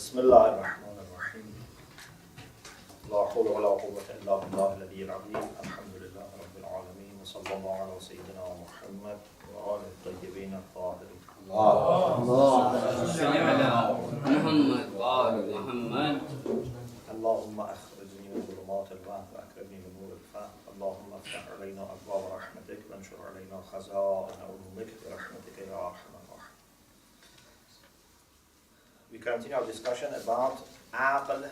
بسم الله الرحمن الرحيم لا حول ولا قوة إلا بالله العلي العظيم الحمد لله رب العالمين وصلى الله على سيدنا محمد وآل الطيبين الطاهرين اللهم صل على محمد وآل محمد. اللهم أخرجني من ظلمات الوهم وأكرمني من نور الفهم اللهم افتح علينا أبواب رحمتك وانشر علينا خزائن علومك برحمتك يا أرحم الراحمين. We continue our discussion about aql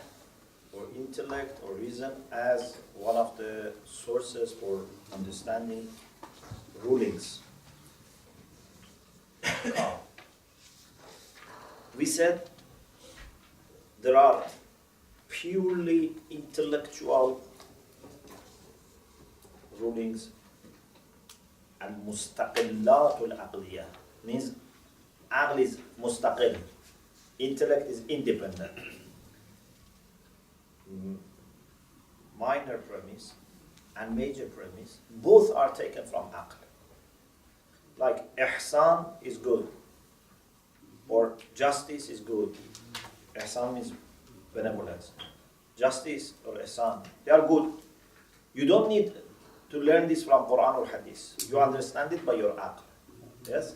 or intellect or reason as one of the sources for understanding rulings. We said there are purely intellectual rulings and mustaqillatul aqliyah means aql is mustaqil, intellect is independent. Minor premise and major premise both are taken from aql. Like ihsan is good or justice is good. Ihsan means benevolence. Justice or ihsan, they are good. You don't need to learn this from Quran or Hadith. You understand it by your aql. Yes?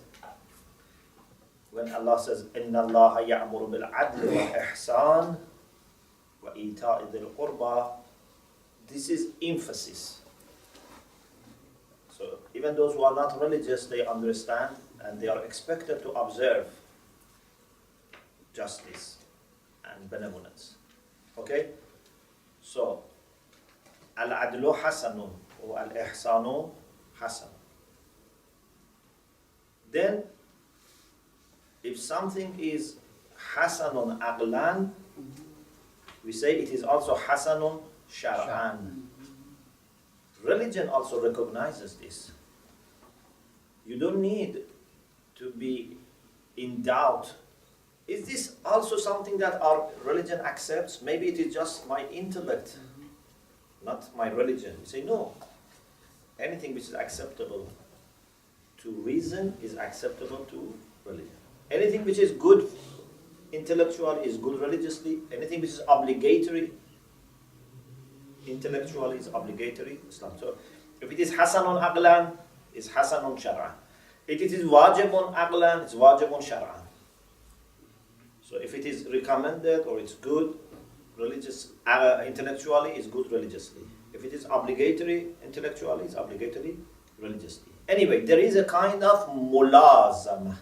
When Allah says, إِنَّ اللَّهَ يَعْمُرُ بِالْعَدْلِ وَالْإِحْسَانِ وَإِيتَاءِ ذِي الْقُرْبَى, this is emphasis. So even those who are not religious, they understand and they are expected to observe justice and benevolence. Okay? So, al-adlu hasanun or al-ihsanu hasan. Then, if something is hasanun aqlan, we say it is also hasanun shar'an. Religion also recognizes this. You don't need to be in doubt. Is this also something that our religion accepts? Maybe it is just my intellect, not my religion. You say no. Anything which is acceptable to reason is acceptable to religion. Anything which is good intellectually is good religiously. Anything which is obligatory intellectually is obligatory Islam. So if it is hasanun aqlan, it's hasanun shar'an. If it is wajibun aqlan, it's wajibun shar'an. So if it is recommended or it's good religious intellectually, it's good religiously. If it is obligatory intellectually, it's obligatory religiously. Anyway, there is a kind of mulazama,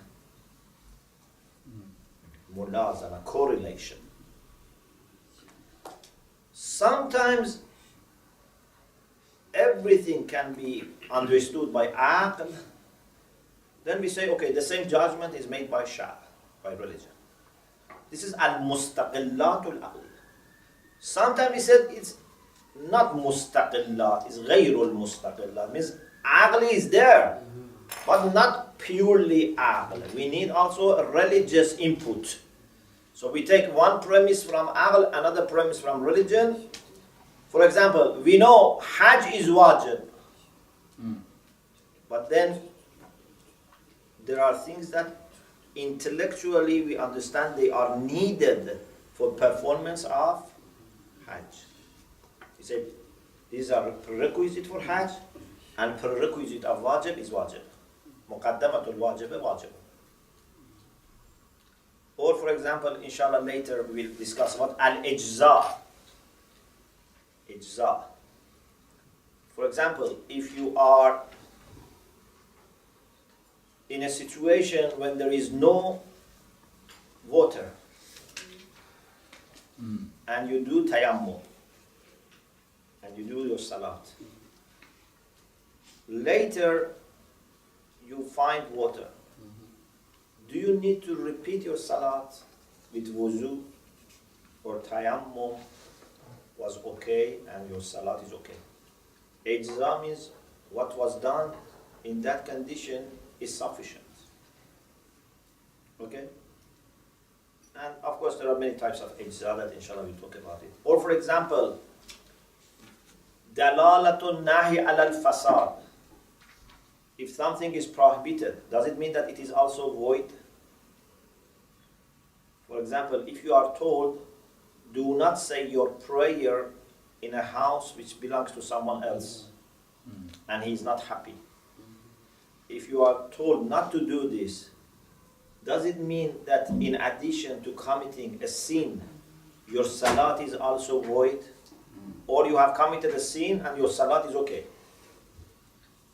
correlation. Sometimes everything can be understood by aql. Then we say, okay, the same judgment is made by shar, by religion. This is al-mustaqillatul aqli. Sometimes we said it's not mustaqillat, it's ghayrul mustaqillat. Means aqli is there, but not purely aql. We need also a religious input. So we take one premise from aql, another premise from religion. For example, we know Hajj is wajib. But then there are things that intellectually we understand they are needed for performance of Hajj. You say these are prerequisite for Hajj and prerequisite of wajib is wajib. Muqaddamatul wajib wajib. Or for example, inshallah later we will discuss about al-ijza. Ijza. For example, if you are in a situation when there is no water and you do tayammum and you do your salat, later you find water, do you need to repeat your salat with wuzu or tayammum was okay and your salat is okay? Ijza means what was done in that condition is sufficient. Okay? And of course there are many types of ijza that inshallah we'll talk about it. Or for example, dalalatun nahi ala al-fasad. If something is prohibited, does it mean that it is also void? For example, if you are told, do not say your prayer in a house which belongs to someone else, and he is not happy. If you are told not to do this, does it mean that in addition to committing a sin, your salat is also void? Or you have committed a sin and your salat is okay?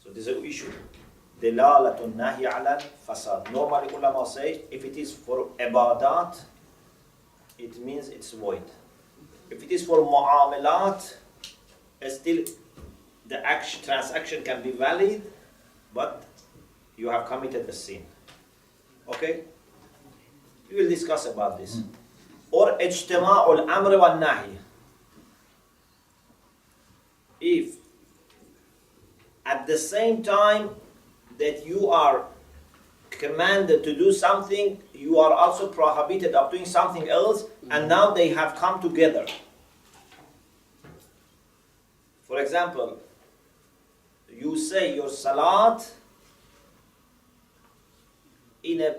So this is an issue. Dalalatun nahi ala fasad. Normally ulama say, if it is for ibadat, it means it's void. If it is for mu'amalat, still the transaction can be valid, but you have committed a sin. Okay? We will discuss about this. Or ijtima'ul amr wal nahi. If at the same time that you are commanded to do something, you are also prohibited of doing something else, and now they have come together. For example, you say your salat in a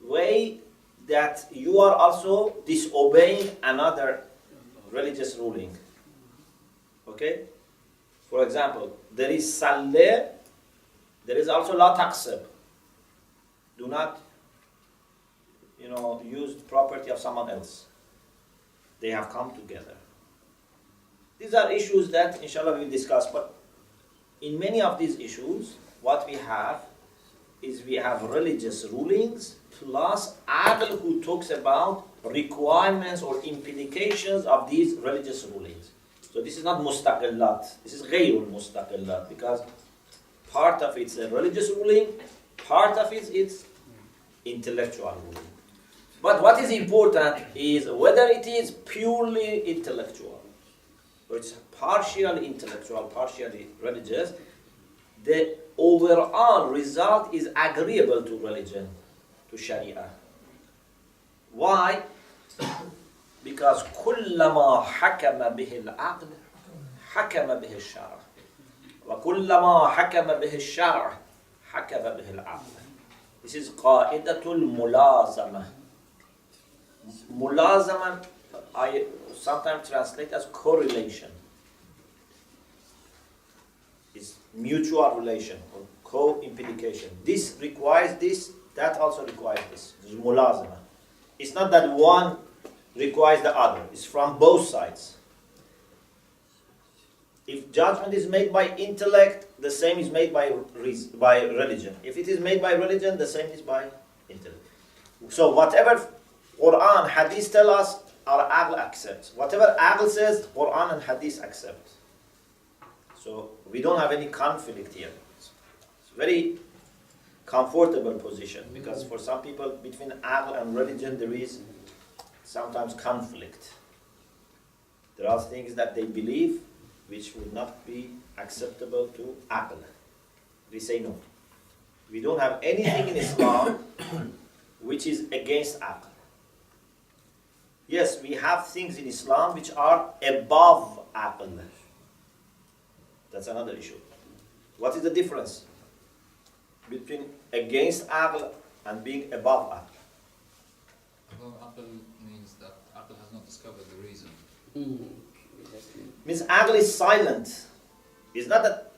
way that you are also disobeying another religious ruling. Okay? For example, there is saleh, there is also la taqsib. Do not, use the property of someone else. They have come together. These are issues that, inshallah, we will discuss. But in many of these issues, what we have is we have religious rulings plus aql who talks about requirements or implications of these religious rulings. So this is not mustaqillat. This is ghayrul mustaqillat, because part of it's a religious ruling, part of it's intellectual ruling. But what is important is whether it is purely intellectual, or it's partially intellectual, partially religious, the overall result is agreeable to religion, to Sharia. Why? Because كلما حكم به العقل حكم به الشرع وكلما حكم به الشرع حكم به العقل. This is قاعدة الملازمة. Mulazama, I sometimes translate as correlation. It's mutual relation or co-implication. This requires this, that also requires this. It's mulazama. It's not that one requires the other. It's from both sides. If judgment is made by intellect, the same is made by religion. If it is made by religion, the same is by intellect. So whatever Quran, Hadith tell us, our aql accepts. Whatever aql says, Quran and Hadith accept. So we don't have any conflict here. It's a very comfortable position, because for some people between aql and religion there is sometimes conflict. There are things that they believe which would not be acceptable to aql. We say no. We don't have anything in Islam which is against aql. Yes, we have things in Islam which are above aql. That's another issue. What is the difference between against aql and being above aql? Above aql means that aql has not discovered the reason. Means aql is silent. It's not that,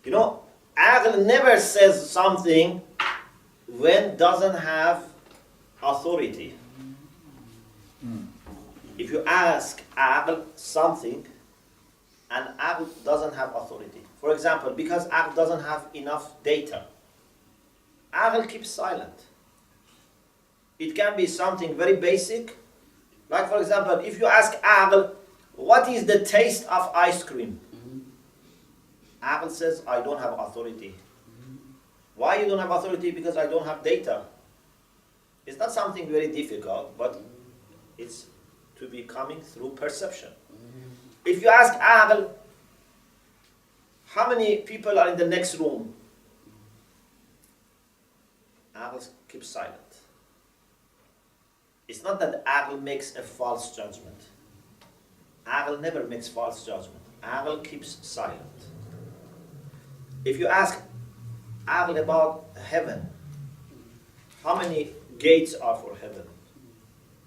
aql never says something when doesn't have authority. If you ask aql something and aql doesn't have authority, for example, because aql doesn't have enough data, aql keeps silent. It can be something very basic, like for example, if you ask aql, what is the taste of ice cream? Aql says, I don't have authority. Why you don't have authority? Because I don't have data. It's not something very difficult, but it's to be coming through perception. If you ask aql, how many people are in the next room? Aql keeps silent. It's not that aql makes a false judgment. Aql never makes false judgment. Aql keeps silent. If you ask aql about heaven, how many gates are for heaven?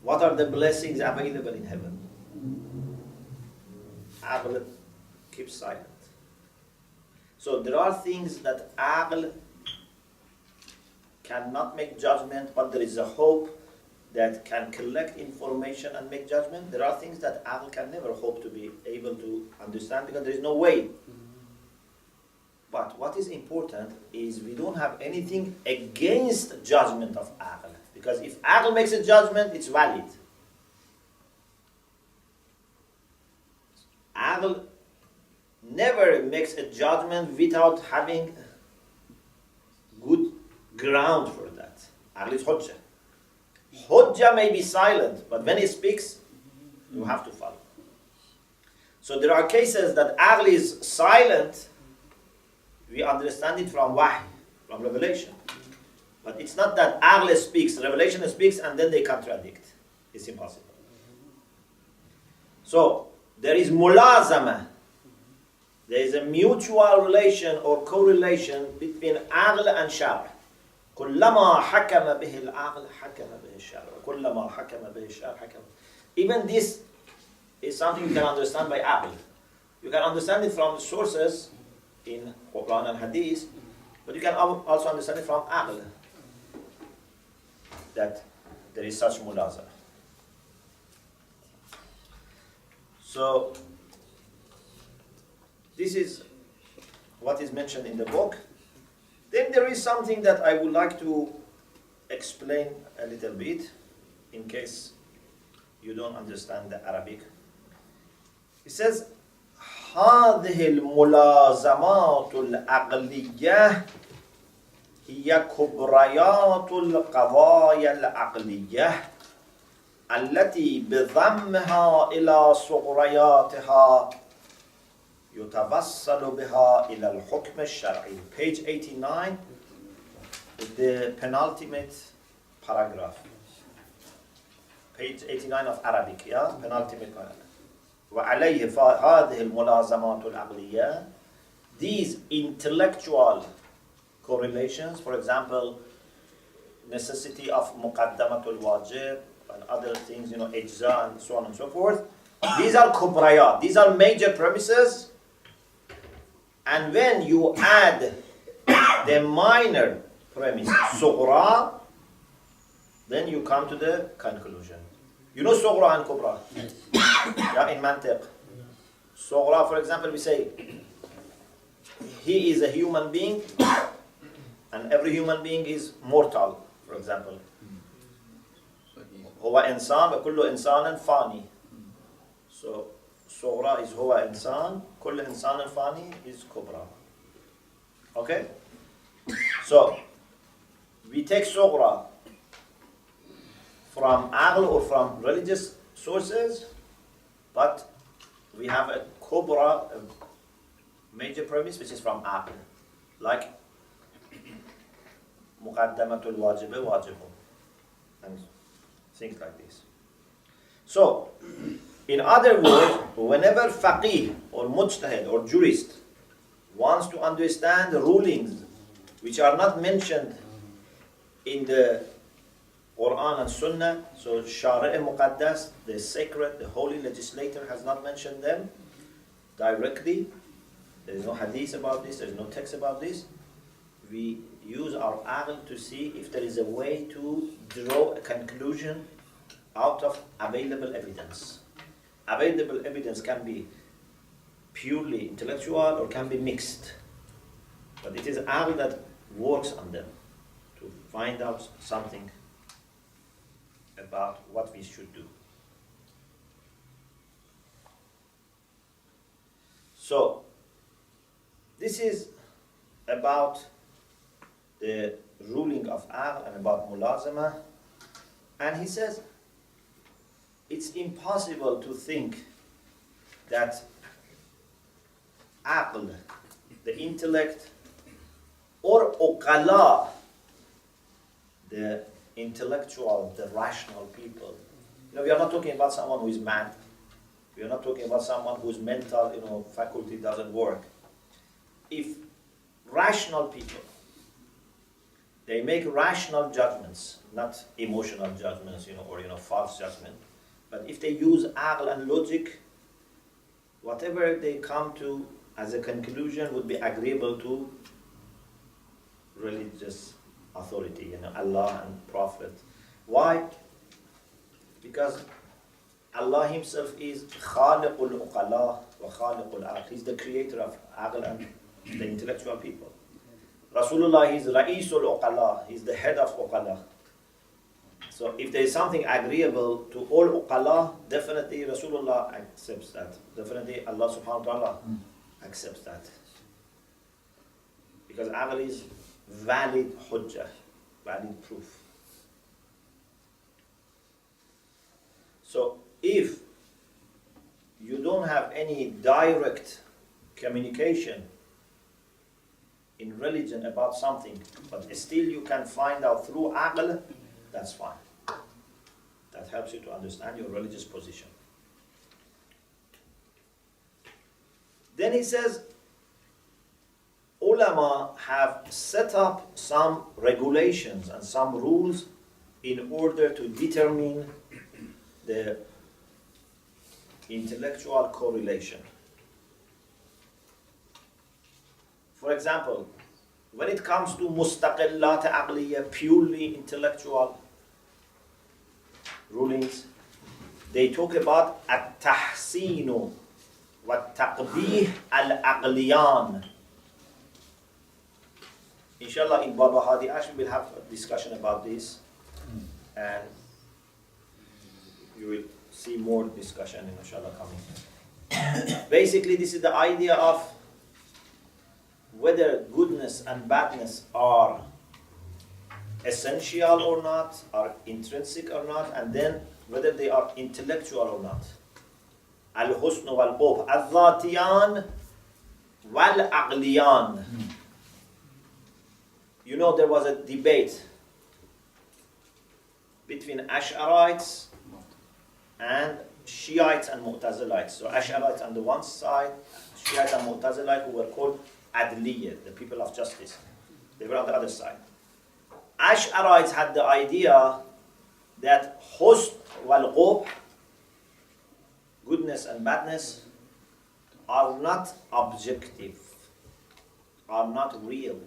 What are the blessings available in heaven? Aql keeps silent. So there are things that Aql cannot make judgment, but there is a hope that can collect information and make judgment. There are things that Aql can never hope to be able to understand because there is no way. But what is important is we don't have anything against judgment of Aql. Because if Aql makes a judgment, it's valid. Aql never makes a judgment without having good ground for that. Aql is hujjah. Hujjah may be silent, but when he speaks, you have to follow. So there are cases that Aql is silent. We understand it from wahy, from revelation. But it's not that Aql speaks, revelation speaks, and then they contradict. It's impossible. So there is mulazama. There is a mutual relation or correlation between Aql and Shar'. كلما حكم به العقل حكم به الشرع كلما حكم به الشرع حكم. Even this is something you can understand by Aql. You can understand it from the sources in Quran and Hadith, but you can also understand it from Aql, that there is such mulazama. So this is what is mentioned in the book. Then there is something that I would like to explain a little bit in case you don't understand the Arabic. It says هذه الملازمات العقلية هي كبريات القضايا العقلية التي بضمها إلى صغرياتها يتوصل بها إلى الحكم الشرعي. Page 89, the penultimate paragraph. Page 89 of Arabic, yeah? Penultimate paragraph. وعليه هذه الملازمات العقلية, these intellectual correlations, for example, necessity of muqaddamatul wajib and other things, ijza and so on and so forth. These are kubrayat. These are major premises. And when you add the minor premise, sughra, then you come to the conclusion. You know sughra and kubra? Yeah, in mantiq. Sughra, for example, we say, he is a human being, and every human being is mortal, for example. هو إنسان وكل إنسان فاني. So, صغرى is هو إنسان, كل إنسان فاني is كبرى. Okay? So, we take صغرى from aql or from religious sources, but we have a kubra, a major premise, which is from aql. Like, muqaddamatul wajib wajibun. And things like this. So, in other words, whenever faqih or mujtahid or jurist wants to understand the rulings which are not mentioned in the Quran and Sunnah, so Shari' Muqaddas, the sacred, the holy legislator has not mentioned them directly. There is no hadith about this, there is no text about this. We use our aql to see if there is a way to draw a conclusion out of available evidence. Available evidence can be purely intellectual or can be mixed. But it is aql that works on them to find out something about what we should do. So, this is about the ruling of aql and about mulazama. And he says, it's impossible to think that aql, the intellect, or uqala, the intellectual, the rational people. We are not talking about someone who is mad. We are not talking about someone whose mental, faculty doesn't work. If rational people They make rational judgments, not emotional judgments, or false judgment. But if they use aql and logic, whatever they come to as a conclusion would be agreeable to religious authority, Allah and Prophet. Why? Because Allah Himself is Khaliqul Uqala wa Khaliqul Aql. He's the creator of aql and the intellectual people. Rasulullah is Ra'isul Uqala. He's the head of Uqala. So if there is something agreeable to all Uqala, definitely Rasulullah accepts that. Definitely Allah subhanahu wa ta'ala accepts that. Because aql is valid hujjah, valid proof. So if you don't have any direct communication in religion about something, but still you can find out through aql, that's fine. That helps you to understand your religious position. Then he says, ulama have set up some regulations and some rules in order to determine the intellectual correlation. For example, when it comes to mustaqillat aqliya, purely intellectual rulings, they talk about at-tahsinu wa-taqbih al-aqliyan. Inshallah, in Baba Hadi Ash, we'll have a discussion about this, and you will see more discussion, inshallah, coming. Basically, this is the idea of whether goodness and badness are essential or not, are intrinsic or not, and then whether they are intellectual or not. Al-husn wal-qubh, al-dhatiyan wal-aqliyan. There was a debate between Ash'arites and Shiites and Mu'tazilites. So Ash'arites on the one side, Shiites and Mu'tazilites, who were called Adliya, the people of justice. They were on the other side. Ash'arites had the idea that husn wal-qubh, goodness and badness, are not objective, are not real.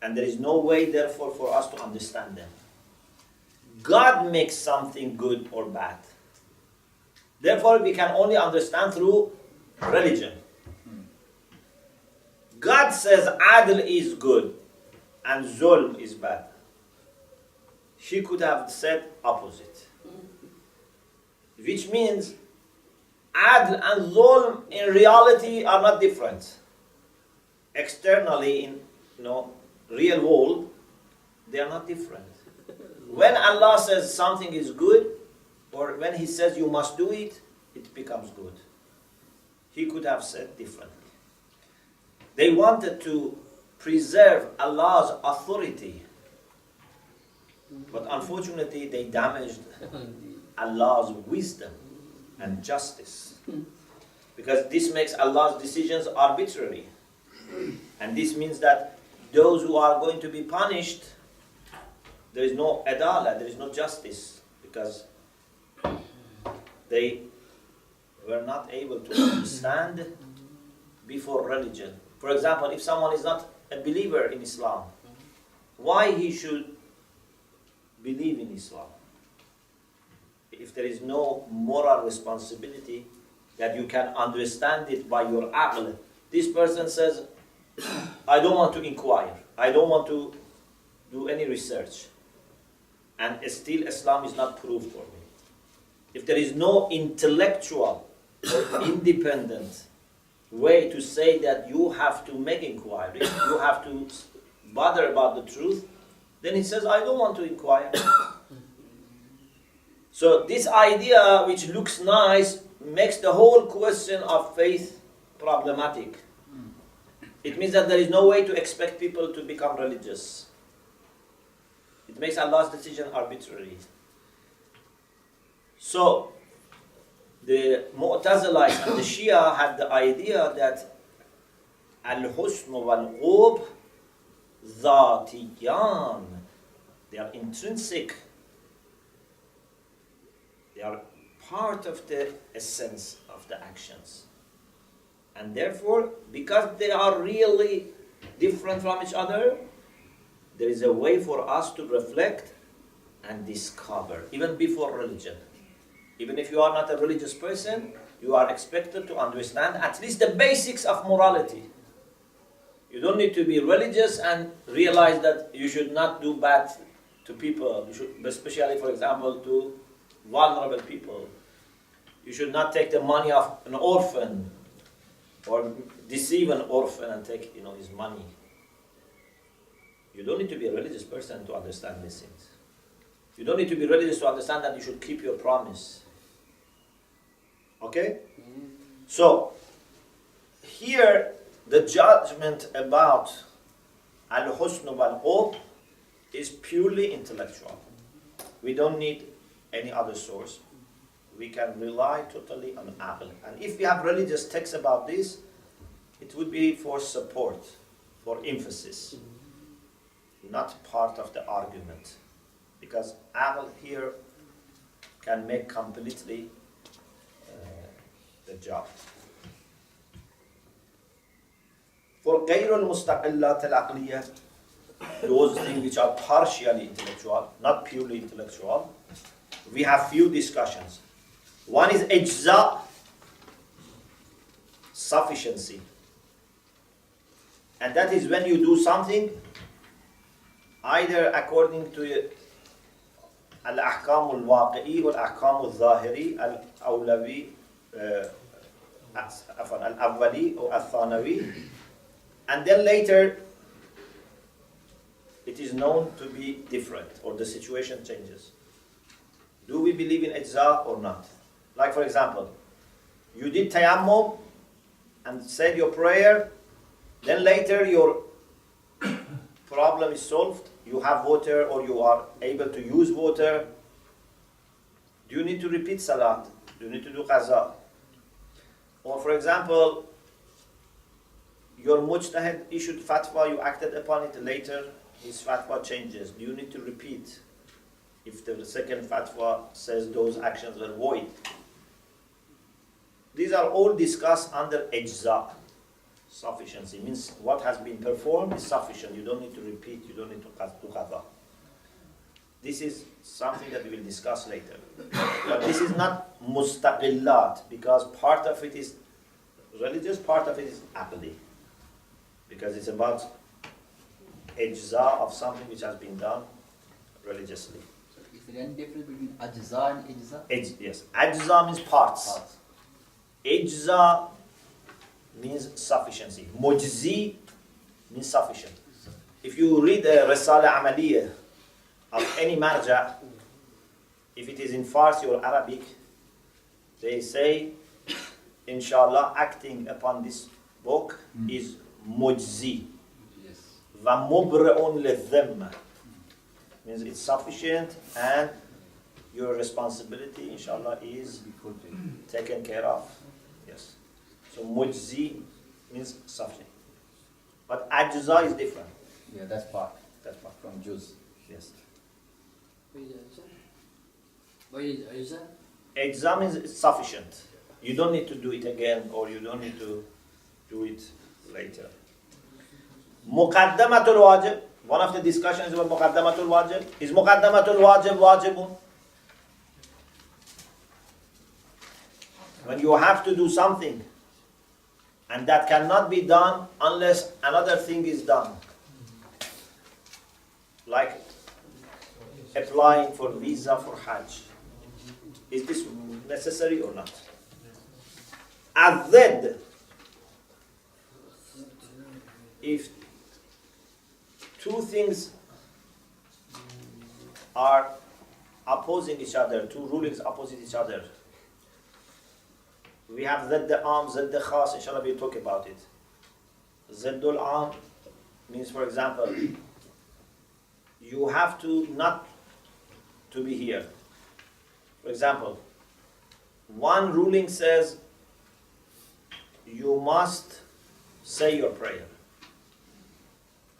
And there is no way, therefore, for us to understand them. God makes something good or bad. Therefore, we can only understand through religion. God says adl is good and zulm is bad. He could have said opposite. Which means adl and zulm in reality are not different. Externally, in real world, they are not different. When Allah says something is good, or when He says you must do it, it becomes good. He could have said differently. They wanted to preserve Allah's authority, but unfortunately they damaged Allah's wisdom and justice. Because this makes Allah's decisions arbitrary. And this means that those who are going to be punished, there is no adalah, there is no justice, because they were not able to understand before religion. For example, if someone is not a believer in Islam, why he should believe in Islam? If there is no moral responsibility that you can understand it by your aql, this person says, I don't want to inquire, I don't want to do any research, and still Islam is not proved for me. If there is no intellectual or independent way to say that you have to make inquiry, you have to bother about the truth, then he says, I don't want to inquire. So this idea, which looks nice, makes the whole question of faith problematic. It means that there is no way to expect people to become religious. It makes Allah's decision arbitrary. So, the Mu'tazilites and the Shia had the idea that al-husn wal-qubh ذاتيان. They are intrinsic. They are part of the essence of the actions. And therefore, because they are really different from each other, there is a way for us to reflect and discover, even before religion. Even if you are not a religious person, you are expected to understand at least the basics of morality. You don't need to be religious and realize that you should not do bad to people, you should, especially, for example, to vulnerable people. You should not take the money of an orphan or deceive an orphan and take his money. You don't need to be a religious person to understand these things. You don't need to be religious to understand that you should keep your promise. Okay? So, here the judgment about al-husn wal-qubh is purely intellectual. We don't need any other source. We can rely totally on aql. And if we have religious texts about this, it would be for support, for emphasis, not part of the argument. Because aql here can make completely the job. For غير المستقلات العقلية, those things which are partially intellectual, not purely intellectual, we have few discussions. One is ijza, sufficiency. And that is when you do something either according to al-ahkam al-waqi'i or al-ahkam al-zahiri, al-awlawi, al-awwali or al-thanawi, and then later it is known to be different or the situation changes. Do we believe in ijza or not? Like, for example, you did tayammum and said your prayer, then later your problem is solved, you have water or you are able to use water. Do you need to repeat salat? Do you need to do qaza? Or, for example, your mujtahid issued fatwa, you acted upon it, later his fatwa changes. Do you need to repeat if the second fatwa says those actions were void? These are all discussed under ijza. Sufficiency means what has been performed is sufficient. You don't need to repeat, you don't need to do qadha. This is something that we will discuss later. But this is not mustaqillat, because part of it is religious, part of it is aqli. Because it's about ijza of something which has been done religiously. So is there any difference between ajza and ijza? Yes, ajza means parts. Ijza means sufficiency. Mujzi means sufficient. If you read the Risala Amaliyah of any marja, if it is in Farsi or Arabic, they say, inshallah, acting upon this book is mujzi. Va mubra'un lidhimma. Means it's sufficient and your responsibility, inshallah, is taken care of. Yes. So mujzi means sufficient. But ajza is different. Yeah, that's part. That's part. From juz. Yes. What is ijza? Ijza means it's sufficient. You don't need to do it again or you don't need to do it later. Muqaddamatul wajib. One of the discussions about muqaddamatul wajib. Is muqaddamatul wajib wajibun? When you have to do something and that cannot be done unless another thing is done. Like applying for visa for Hajj. Is this necessary or not? Azed. If two things are opposing each other, two rulings opposite each other, we have Zadd Am, Zadd Khas, inshallah we'll talk about it. Zaddul Am means, for example, you have to not to be here. For example, one ruling says you must say your prayer.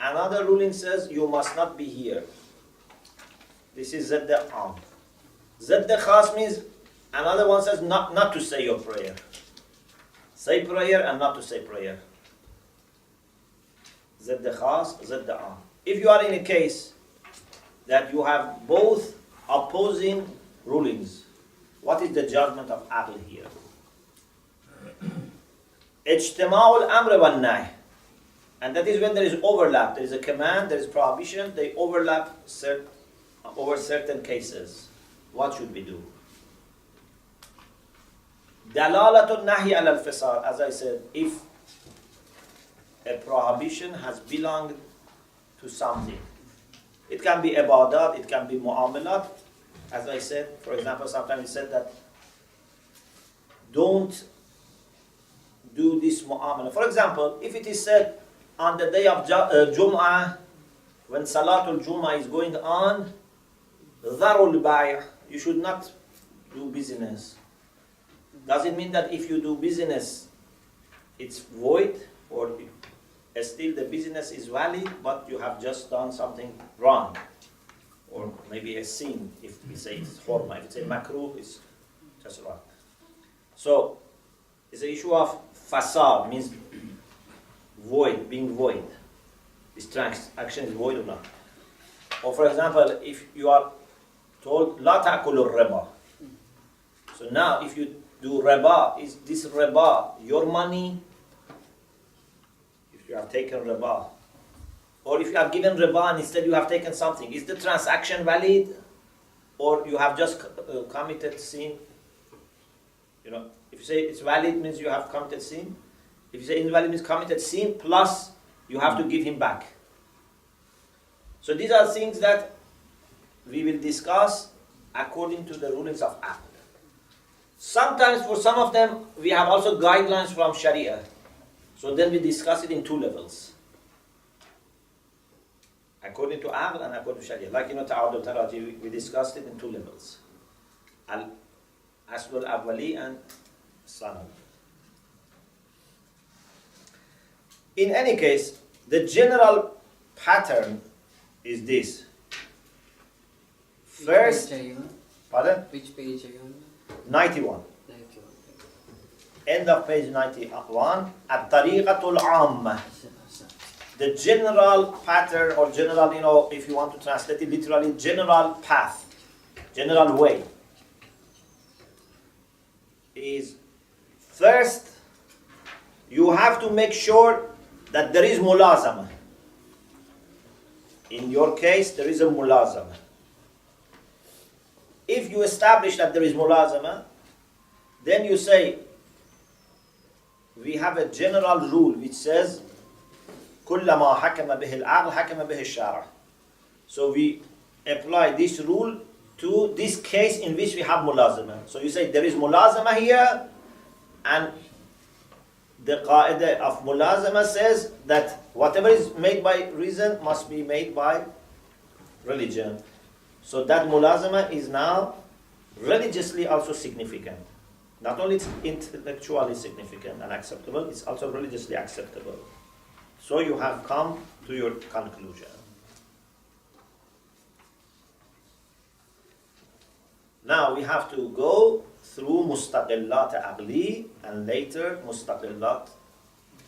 Another ruling says you must not be here. This is Zadd Am. Zadd Khas means another one says not to say your prayer. Say prayer and not to say prayer. Zadd Khas, Zadd Am. If you are in a case that you have both opposing rulings, what is the judgment of Aql here? Ijtima'ul amr wal nahy. And that is when there is overlap. There is a command, there is prohibition, they overlap over certain cases. What should we do? Dalalatul nahi al-fisal, as I said, if a prohibition has belonged to something. It can be ibadat, it can be mu'amalat. As I said, for example, sometimes it said that don't do this mu'amala. For example, if it is said on the day of Jum'ah, when Salatul Jum'ah is going on, dharul bay', you should not do business. Does it mean that if you do business, it's void, or still the business is valid, but you have just done something wrong? Or maybe a sin, if we say it's horma, if it's a makruh, it's just wrong. So, it's an issue of fasad, means void, being void. This transaction is void or not. Or for example, if you are told, la ta'kulur riba. So now, if you do riba, is this riba your money? If you have taken riba. Or if you have given riba and instead you have taken something, is the transaction valid? Or you have just committed sin? You know, if you say it's valid, means you have committed sin. If you say invalid, means committed sin, plus you have to give him back. So these are things that we will discuss according to the rulings of Aql. Sometimes for some of them, we have also guidelines from Sharia. So then we discuss it in two levels. According to Aql and according to Sharia. Like, Ta'awud al-Taraji, we discussed it in two levels. Asl al-Awwali and Sanad. In any case, the general pattern is this. First, pardon? Which page are you on? 91. 91. End of page 91. At-tariqatul amma. The general pattern, or general, if you want to translate it literally, general path, general way, is first, you have to make sure that there is mulazama. In your case, there is a mulazama. If you establish that there is mulazama, then you say, we have a general rule which says, كلما حكم به العقل حكم به الشارع. So we apply this rule to this case in which we have mulazama. So you say there is mulazama here, and the qaida of mulazama says that whatever is made by reason must be made by religion. So that mulazama is now religiously also significant. Not only it's intellectually significant and acceptable, it's also religiously acceptable. So you have come to your conclusion. Now we have to go through mustaqillat aqli and later mustaqillat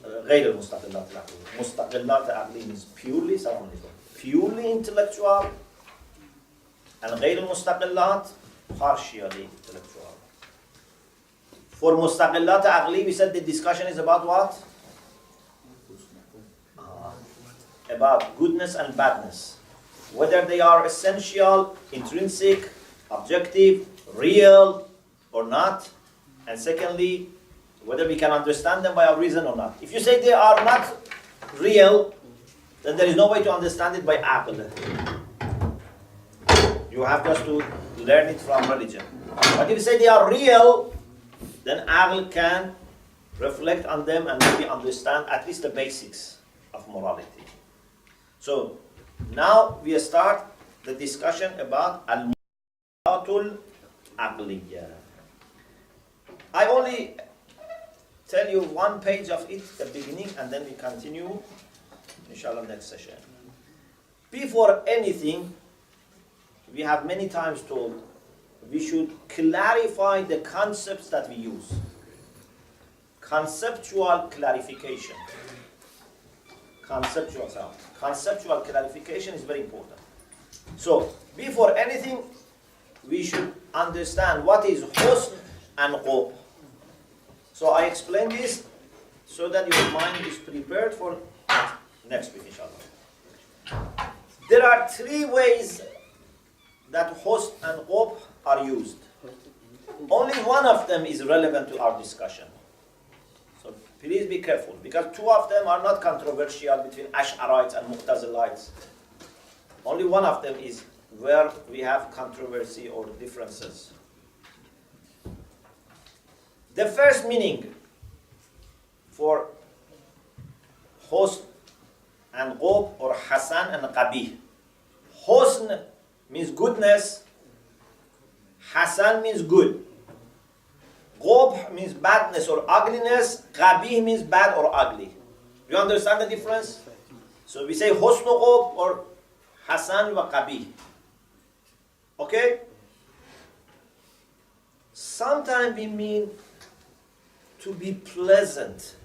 غير المستقلات العقلية. Mustaqillat aqli means purely intellectual, and غير المستقلات partially intellectual. For mustaqillat aqli, we said the discussion is about what? About goodness and badness. Whether they are essential, intrinsic, objective, real or not. And secondly, whether we can understand them by our reason or not. If you say they are not real, then there is no way to understand it by aql. You have just to learn it from religion. But if you say they are real, then aql can reflect on them and maybe understand at least the basics of morality. So now we start the discussion about al-mu'amalat al-aqliyya. I only tell you one page of it at the beginning, and then we continue inshallah next session. Before anything, we have many times told, we should clarify the concepts that we use. Conceptual clarification. Conceptual clarification is very important. So, before anything, we should understand what is husn and qub. So I explain this so that your mind is prepared for next week, inshallah. There are three ways that husn and qub are used. Only one of them is relevant to our discussion. So please be careful, because two of them are not controversial between Ash'arites and Mu'tazilites. Only one of them is where we have controversy or differences. The first meaning for husn and qub, or hasan and qabih. Husn means goodness, hasan means good. Qub means badness or ugliness, qabih means bad or ugly. You understand the difference? So we say husn qub or hasan wa qabih. Okay? Sometimes we mean to be pleasant.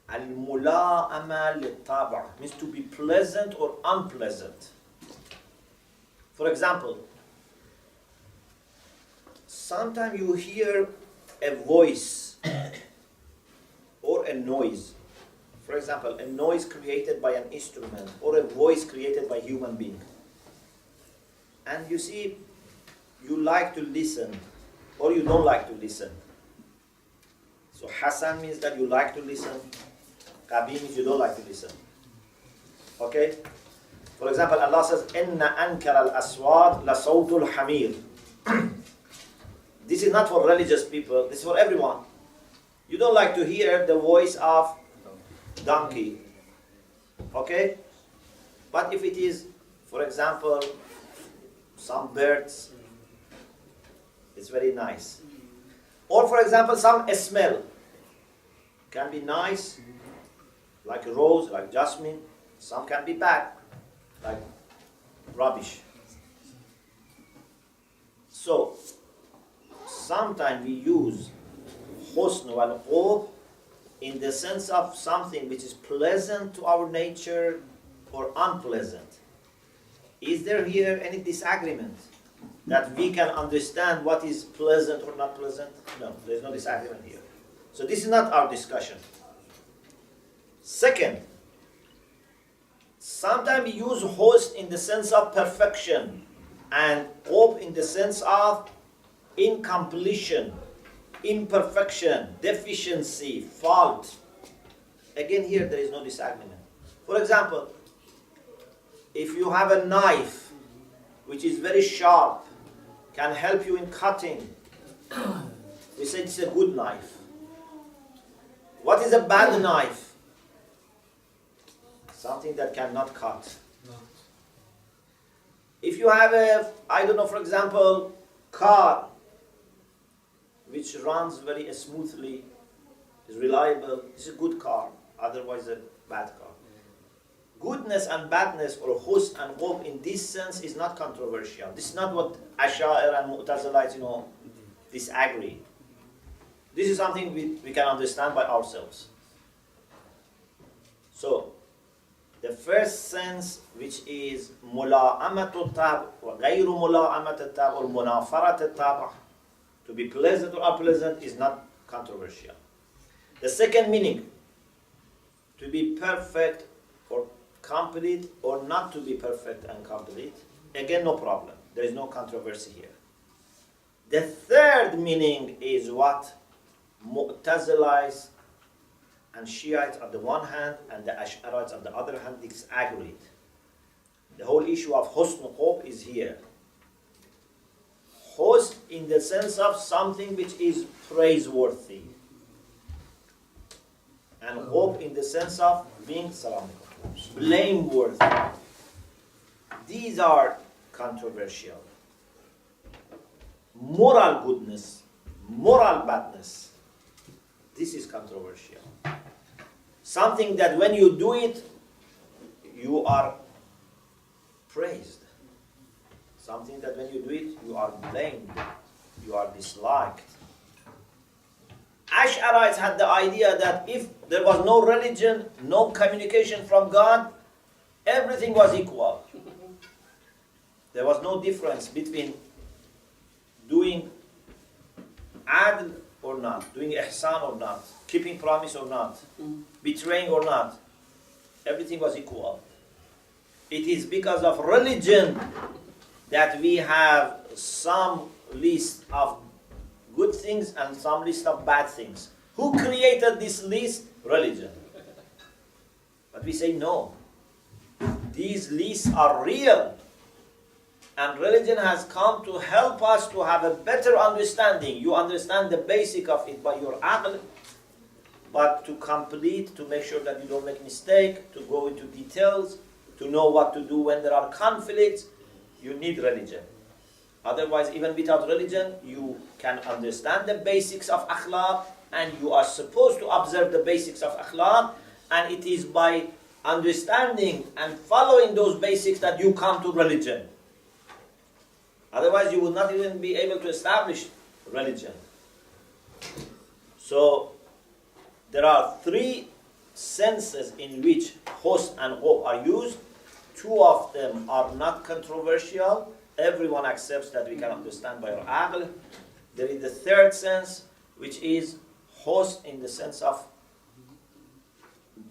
Al-mula'ama lit-taba' means to be pleasant or unpleasant. For example, sometimes you hear a voice or a noise. For example, a noise created by an instrument or a voice created by a human being. And you see, you like to listen or you don't like to listen. So hasan means that you like to listen. Qabih means you don't like to listen. Okay? For example, Allah says, "Inna ankara al-aswat la sawtul hamir." This is not for religious people. This is for everyone. You don't like to hear the voice of donkey. Okay? But if it is, for example, some birds, it's very nice. Or for example, some smell can be nice, like a rose, like jasmine. Some can be bad, like rubbish. So, sometimes we use husn wal qub in the sense of something which is pleasant to our nature or unpleasant. Is there here any disagreement that we can understand what is pleasant or not pleasant? No, there is no disagreement here. So this is not our discussion. Second, sometimes we use husn in the sense of perfection and qub in the sense of incompletion, imperfection, deficiency, fault. Again, here there is no disagreement. For example, if you have a knife which is very sharp, can help you in cutting, we say it's a good knife. What is a bad knife? Something that cannot cut. If you have a, I don't know, for example, car which runs very smoothly, is reliable, it's a good car, otherwise a bad car. Goodness and badness, or husn and qub in this sense, is not controversial. This is not what Ash'ari and Mu'tazilites, disagree. This is something we can understand by ourselves. So, the first sense, which is mula'amatu tab wa ghayru mula'amatu tab or munafarat tab, to be pleasant or unpleasant, is not controversial. The second meaning, to be perfect or complete or not to be perfect and complete, again no problem. There is no controversy here. The third meaning is what Mu'tazilites and Shiites on the one hand and the Ash'arites on the other hand disagreed. The whole issue of husn qub is here. Husn in the sense of something which is praiseworthy, and qub in the sense of being blameworthy. These are controversial. Moral goodness, moral badness, this is controversial. something that when you do it, you are praised. Something that when you do it, you are blamed, you are disliked. Ash'arites had the idea that if there was no religion, no communication from God, everything was equal. There was no difference between doing adl or not, doing ihsan or not, keeping promise or not, betraying or not. Everything was equal. It is because of religion that we have some list of good things and some list of bad things. Who created this list? Religion. But we say no. These lists are real. And religion has come to help us to have a better understanding. You understand the basic of it by your aql, but to complete, to make sure that you don't make mistake, to go into details, to know what to do when there are conflicts, you need religion. Otherwise, even without religion, you can understand the basics of akhlaq, and you are supposed to observe the basics of akhlaq, and it is by understanding and following those basics that you come to religion. Otherwise, you will not even be able to establish religion. So, there are three senses in which host and hope are used. Two of them are not controversial. Everyone accepts that we can understand by our aql. There is the third sense, which is host in the sense of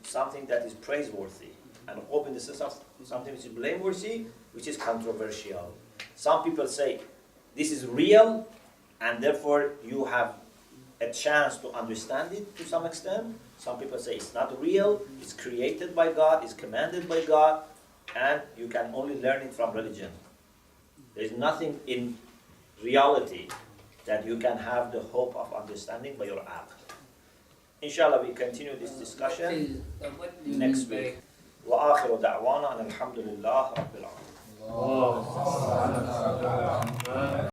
something that is praiseworthy, and hope in the sense of something which is blameworthy, which is controversial. Some people say this is real, and therefore you have a chance to understand it to some extent. Some people say it's not real, it's created by God, it's commanded by God, and you can only learn it from religion. There is nothing in reality that you can have the hope of understanding by your aql. Inshallah, we continue this discussion What do you next mean by week. وآخر دعوانا أن الحمد لله رب العالمين. Oh.